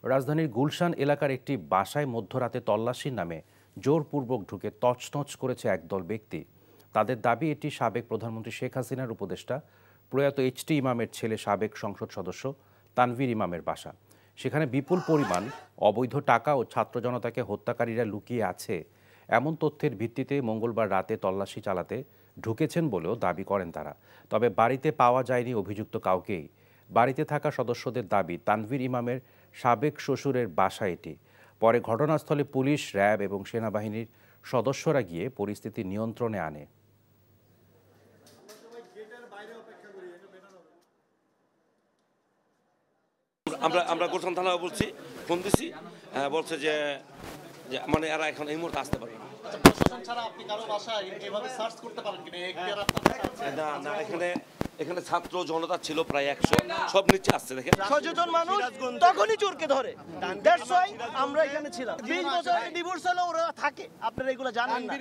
রাজধানীর গুলশান এলাকার একটি বাসায় মধ্যরাতে তল্লাশির নামে জোরপূর্বক ঢুকে তছনছ করেছে একদল ব্যক্তি। তাদের দাবি এটি সাবেক প্রধানমন্ত্রী শেখ হাসিনার উপদেষ্টা প্রয়াত এইচ.টি. ইমামের ছেলে সাবেক সংসদ সদস্য তানভীর ইমামের বাসা। সেখানে বিপুল পরিমাণ অবৈধ টাকা ও ছাত্র জনতাকে হত্যাকারীরা লুকিয়ে আছে এমন তথ্যের ভিত্তিতে মঙ্গলবার রাতে তল্লাশি চালাতে ঢুকেছেন বলেও দাবি করেন তারা। তবে বাড়িতে পাওয়া যায়নি অভিযুক্ত কাউকেই। বাড়িতে থাকা সদস্যদের দাবি তানভীর ইমামের সাবেক শ্বশুরের বাসা এটি। পরে ঘটনাস্থলে পুলিশ, র্যাব এবং সেনাবাহিনীর সদস্যরা গিয়ে পরিস্থিতি নিয়ন্ত্রণে আনে। আমরা গুলশান থানায় বলছি, ফোন দিছি, বলছে যে মানে এরা এখন এই মুহূর্তে আসতে পারে না। না, এখানে ছাত্র জনতা ছিল প্রায় 100, সব নিচে আসছে। দেখেন সচেতন মানুষ তখনই চোরকে ধরে। দ্যাটস ওয়াই আমরা এখানে ছিলাম। 20 বছর ডিভোর্স হলো, ওরা থাকে, আপনারা এগুলো জানেন না।